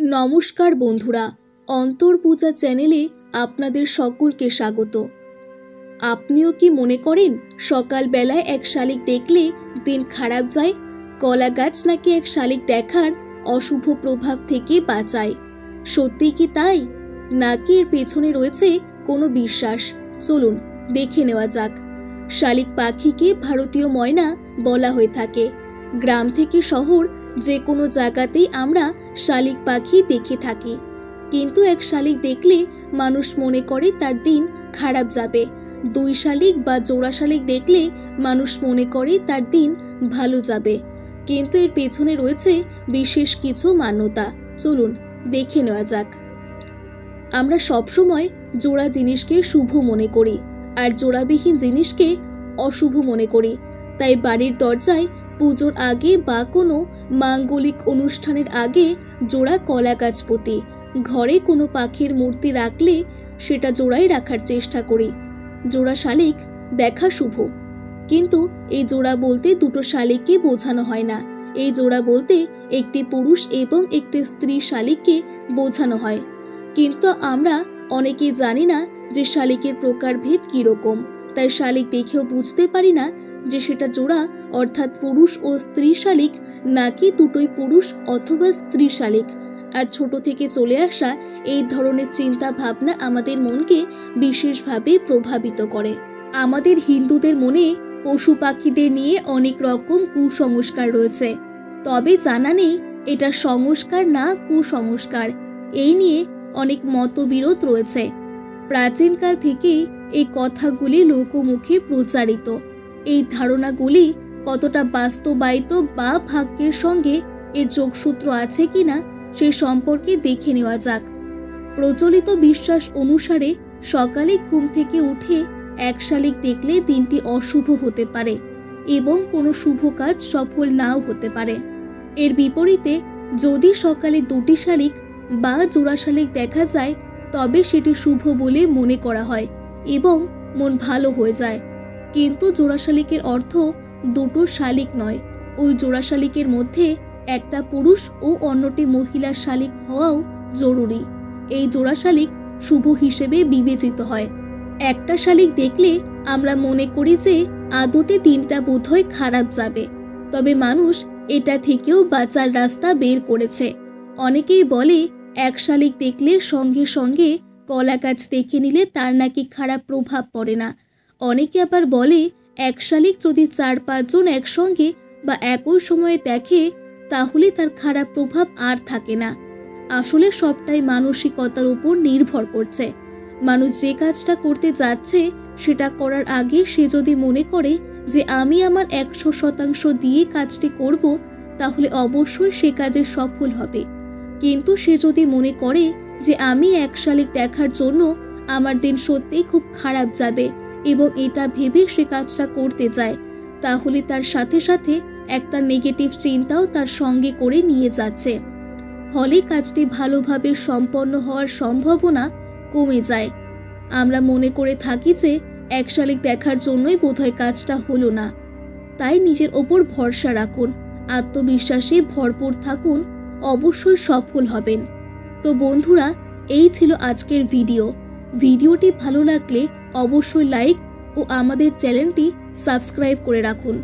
নমস্কার বন্ধুরা, অন্তর্পূজা চ্যানেলে আপনাদের সকলকে স্বাগত। আপনিও কি মনে করেন সকালবেলায় এক শালিক দেখলে দিন খারাপ যায়? কলা গাছ নাকি এক শালিক দেখার অশুভ প্রভাব থেকে বাঁচায়। সত্যি কি তাই, নাকি এর পেছনে রয়েছে কোনো বিশ্বাস? চলুন দেখে নেওয়া যাক। শালিক পাখিকে ভারতীয় ময়না বলা হয়ে থাকে। গ্রাম থেকে শহর যে কোনো জায়গাতেই আমরা শালিক পাখি দেখে থাকি, কিন্তু এক শালিক দেখলে মানুষ মনে করে তার দিন খারাপ যাবে। দুই শালিক বা জোড়া শালিক দেখলে মানুষ মনে করে তার দিন ভালো যাবে, কিন্তু এর পেছনে রয়েছে বিশেষ কিছু মান্যতা। চলুন দেখে নেওয়া যাক। আমরা সবসময় জোড়া জিনিসকে শুভ মনে করি আর জোড়াবিহীন জিনিসকে অশুভ মনে করি। তাই বাড়ির দরজায় পুজোর আগে বা কোনো মাঙ্গলিক অনুষ্ঠানের আগে জোড়া কলা গাছ পুঁতি। ঘরে কোনো পাখির মূর্তি রাখলে সেটা জোড়াই রাখার চেষ্টা করি। জোড়া শালিক দেখা শুভ, কিন্তু এই জোড়া বলতে দুটো শালিককে বোঝানো হয় না। এই জোড়া বলতে একটি পুরুষ এবং একটি স্ত্রী শালিককে বোঝানো হয়। কিন্তু আমরা অনেকেই জানি না যে শালিকের প্রকারভেদ কীরকম। তাই শালিক দেখেও বুঝতে পারি না যে সেটা জোড়া অর্থাৎ পুরুষ ও স্ত্রী শালিক, নাকি দুটোই পুরুষ অথবা স্ত্রী শালিক। আর ছোট থেকে চলে আসা এই ধরনের চিন্তা ভাবনা আমাদের মনকে বিশেষভাবে প্রভাবিত করে। আমাদের হিন্দুদের মনে পশু পাখিদের নিয়ে অনেক রকম কুসংস্কার রয়েছে, তবে জানা নেই এটা সংস্কার না কুসংস্কার। এই নিয়ে অনেক মতবিরোধ রয়েছে। প্রাচীনকাল থেকেই এই কথাগুলি লোকমুখে প্রচারিত। এই ধারণাগুলি কতটা বাস্তবায়িত বা ভাগ্যের সঙ্গে এর যোগসূত্র আছে কিনা সে সম্পর্কে দেখে নেওয়া যাক। প্রচলিত বিশ্বাস অনুসারে সকালে ঘুম থেকে উঠে এক শালিক দেখলে দিনটি অশুভ হতে পারে এবং কোনো শুভ কাজ সফল নাও হতে পারে। এর বিপরীতে যদি সকালে দুটি শালিক বা জোড়া শালিক দেখা যায় তবে সেটি শুভ বলে মনে করা হয় এবং মন ভালো হয়ে যায়। কিন্তু জোড়া শালিকের অর্থ দুটো শালিক নয়, ওই জোড়া শালিকের মধ্যে একটা পুরুষ ও অন্যটি মহিলা শালিক হওয়াও জরুরি। এই জোড়া শালিক শুভ হিসেবে বিবেচিত হয়। একটা শালিক দেখলে আমরা মনে করি যে আদতে দিনটা বোধহয় খারাপ যাবে, তবে মানুষ এটা থেকেও বাঁচার রাস্তা বের করেছে। অনেকেই বলে এক শালিক দেখলে সঙ্গে সঙ্গে কলা গাছ দেখে নিলে তার নাকি খারাপ প্রভাব পড়ে না। অনেকে আবার বলে এক শালিক যদি 4-5 জন একসঙ্গে বা একই সময়ে দেখে তাহলে তার খারাপ প্রভাব আর থাকে না। আসলে সবটাই মানসিকতার উপর নির্ভর করছে। মানুষ যে কাজটা করতে যাচ্ছে সেটা করার আগে সে যদি মনে করে যে আমি আমার 100% দিয়ে কাজটি করব, তাহলে অবশ্যই সে কাজে সফল হবে। কিন্তু সে যদি মনে করে যে আমি এক শালিক দেখার জন্য আমার দিন সত্যিই খুব খারাপ যাবে এবং এটা ভেবে সে কাজটা করতে যায়, তাহলে তার সাথে সাথে একটা নেগেটিভ চিন্তাও তার সঙ্গে করে নিয়ে যাচ্ছে। ফলে কাজটি ভালোভাবে সম্পন্ন হওয়ার সম্ভাবনা কমে যায়। আমরা মনে করে থাকি যে এক শালিক দেখার জন্যই বোধহয় কাজটা হলো না। তাই নিজের ওপর ভরসা রাখুন, আত্মবিশ্বাসে ভরপুর থাকুন, অবশ্যই সফল হবেন। তো বন্ধুরা, এই ছিল আজকের ভিডিওটি ভালো লাগলে অবশ্যই লাইক ও আমাদের চ্যানেলটি সাবস্ক্রাইব করে রাখুন।